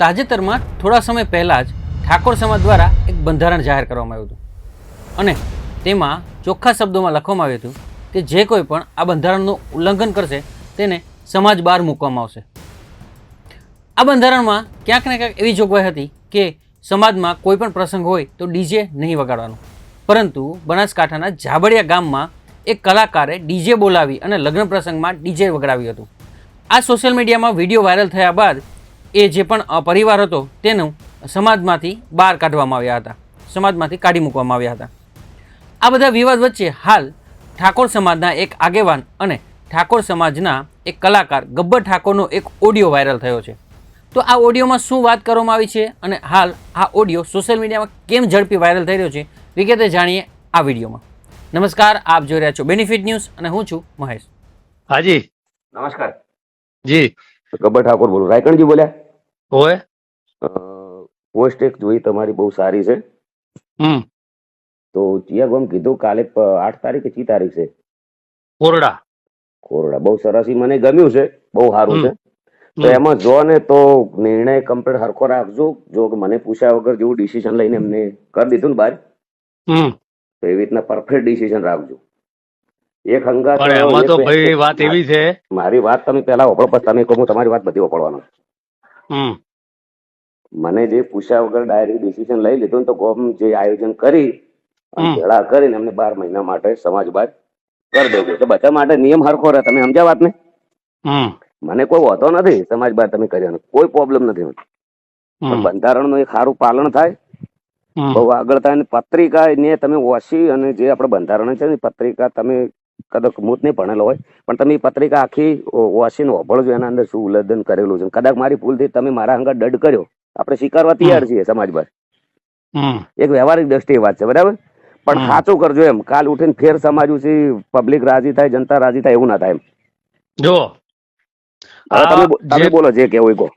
તાજેતરમાં થોડા સમય પહેલાં જ ઠાકોર સમાજ દ્વારા એક બંધારણ જાહેર કરવામાં આવ્યું હતું અને તેમાં ચોખ્ખા શબ્દોમાં લખવામાં આવ્યું હતું કે જે કોઈ પણ આ બંધારણનું ઉલ્લંઘન કરશે તેને સમાજ બહાર મૂકવામાં આવશે. આ બંધારણમાં ક્યાંક ને ક્યાંક એવી જોગવાઈ હતી કે સમાજમાં કોઈ પણ પ્રસંગ હોય તો ડીજે નહીં વગાડવાનું, પરંતુ બનાસકાંઠાના જાબડિયા ગામમાં એક કલાકારે ડીજે બોલાવી અને લગ્ન પ્રસંગમાં ડીજે વગાડ્યું હતું. આ સોશિયલ મીડિયામાં વિડીયો વાયરલ થયા બાદ એ જે પણ પરિવાર હતો તેનું સમાજમાંથી બહાર કાઢવામાં આવ્યા હતા, સમાજમાંથી કાઢી મૂકવામાં આવ્યા હતા. આ બધા વિવાદ વચ્ચે હાલ ઠાકોર સમાજના એક આગેવાન અને ઠાકોર સમાજના એક કલાકાર ગબ્બર ઠાકોરનો એક ઓડિયો વાયરલ થયો છે. તો આ ઓડિયોમાં શું વાત કરવામાં આવી છે અને હાલ આ ઓડિયો સોશિયલ મીડિયામાં કેમ ઝડપી વાયરલ થઈ રહ્યો છે, વિગતે જાણીએ આ વિડીયોમાં. નમસ્કાર, આપ જોઈ રહ્યા છો બેનિફિટ ન્યૂઝ અને હું છું મહેશ. હાજી નમસ્કાર જી. ગબ્બર ઠાકોર બોલું. રાયકણજી બોલ્યા? હોય. પોસ્ટ એક જોઈ તમારી, બહુ સારી છે. તો ચિયાગોમ કીધું કાલે 8 તારીખ કે 6 તારીખ છે કોરડા. કોરડા બહુ સરસ, ઈ મને ગમ્યું છે, બહુ સારું છે. તો એમાં જો ને તો નિર્ણય કમ્પ્લીટ હરખો રાખજો. જો કે મને પૂછ્યા વગર જેવું ડિસિઝન લઈને એમને કરી દીધું ને બહાર, તો એવી રીતના પરફેક્ટ ડિસિઝન રાખજો. એક હંગાત એમાં તો ભાઈ વાત એવી છે, મારી વાત તમે પેલા વપરો, પછી તમે કહો, તમારી વાત બધી વપરવાનો. મને જે પૂછ્યા વગર ડાયરેક્ટ ડિસિઝન લઈ લીધું ને, તો ગોમ જે આયોજન કરી ભેળા કરીને એમને 12 મહિના માટે સમાજ બાદ કરી દેજો. તો બધા માટે નિયમ હરખો રહે. તમે સમજ્યા વાત ને? મને કોઈ વાંધો નથી સમાજ બાદ તમે કર્યા, કોઈ પ્રોબ્લેમ નથી. પણ બંધારણનું એક સારું પાલન થાય, બહુ આગળ થાય. ને પત્રિકા ને તમે વાંચી અને જે આપણે બંધારણ છે ને પત્રિકા, તમે કદાચ હું નહીં ભણેલો હોય પણ તમે એ પત્રિકા આખી વાંચીને વાપરજો, એના અંદર શું ઉલ્લંઘન કરેલું છે. કદાચ મારી ભૂલથી તમે મારા અંગત દંડ કર્યો, આપણે સ્વીકારવા તૈયાર છીએ સમાજ બાદ. એક વ્યવહારિક દ્રષ્ટિએ વાત છે, બરાબર? પણ સાચું કરજો એમ. કાલ ઉઠીને ફેર સમાજ ઉછી પબ્લિક રાજી થાય, જનતા રાજી થાય, એવું ના થાય એમ. જો તમે બોલો જે કેવું કહો.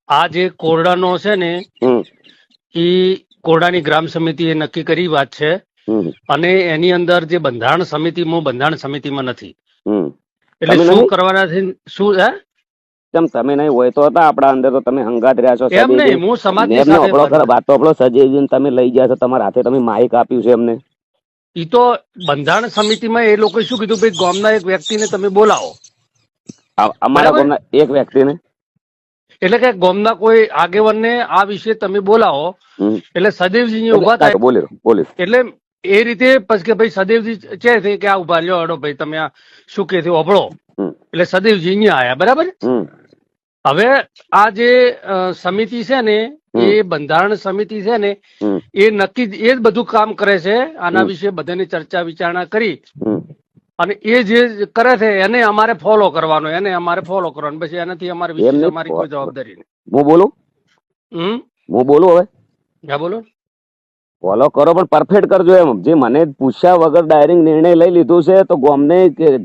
આ જે કોરડાનો છે ને, એ કોરડાની ગ્રામ સમિતિ એ નક્કી કરી વાત છે. અને એની અંદર જે બંધારણ સમિતિમાં નથી. એટલે શું કરવાના છે, શું હે? તમે નહીં હોય તો હતા આપડા અંદર, તો તમે હંગાત રહ્યા છો. એમ નહીં, હું સમાજ વાત તો આપણો સજેવીને તમે લઈ ગયા છો, તમારા હાથે તમે માઇક આપ્યું છે એમને. ઈ તો બંધારણ સમિતિમાં એ લોકો શું કીધું, ભાઈ ગામના એક વ્યક્તિને તમે બોલાવો. અમારા ગામના એક વ્યક્તિને, એટલે કે ગામના કોઈ આગેવાનને આ વિશે તમે બોલાવો. એટલે સદેવજી ઉભા થાય, બોલે. એટલે એ રીતે પછી કે ભાઈ સદેવજી છે કે આ ઉભા લ્યો, હડો ભાઈ તમે આ શું કે અભળો. એટલે સદેવજી અહીંયા આયા, બરાબર. હવે આ જે સમિતિ છે ને, એ બંધારણ સમિતિ છે ને, એ નક્કી એ જ બધું કામ કરે છે. આના વિશે બધાની ચર્ચા વિચારણા કરી અને એ જે કરે છે એને અમારે ફોલો કરવાનો, પછી એનાથી અમારે વિશેષ અમારી કોઈ જવાબદારી નહીં. હું બોલું હવે? હા બોલો. ફોલો કરો પણ પરફેક્ટ કરજો એમ. જે મને પૂછ્યા વગર ડાયરેક્ટ નિર્ણય લઈ લીધું છે, તો ગામને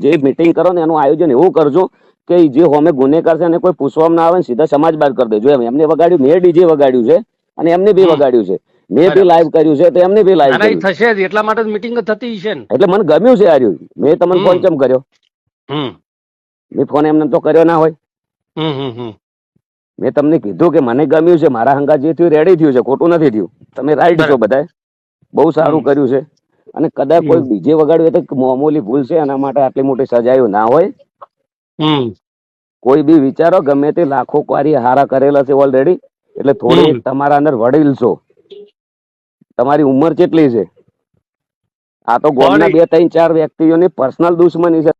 જે મીટિંગ કરો ને એનું આયોજન એવું કરજો કે જે હોમે ગુનેગાર છે એને કોઈ પૂછવામાં ના આવે, સીધા સમાજ બહાર કરી દેજો એમ. એમને વગાડ્યું, મેં ડીજે વગાડ્યું છે અને એમને બી વગાડ્યું છે, મેં બી લાઈવ કર્યું છે, તો એમને બી લાઈવ થશે જ. એટલા માટે મીટિંગ થતી છે ને, એટલે મને ગમ્યું છે આર્યું. મેં તમને ફોન કેમ કર્યો? મેં ફોન એમને તો કર્યો ના હોય. મેં તમને કીધું કે મને ગમ્યું છે, મારા હંગા જે થયું રેડી થયું છે, ખોટું નથી થયું. તમે રાઈટ છો, બધા બહુ સારું કર્યું છે. અને કદાચ કોઈ ડીજે વગાડ્યું હોય તો મામૂલી ભૂલ છે, એના માટે આટલી મોટી સજાયું ના હોય. કોઈ બી વિચારો, ગમે તે લાખો કાર્ય હારા કરેલા છે ઓલરેડી. એટલે થોડી તમારા અંદર વડીલ છો, તમારી ઉંમર કેટલી છે? આ તો ગોળના 2, 3, 4 વ્યક્તિઓની પર્સનલ દુશ્મની છે.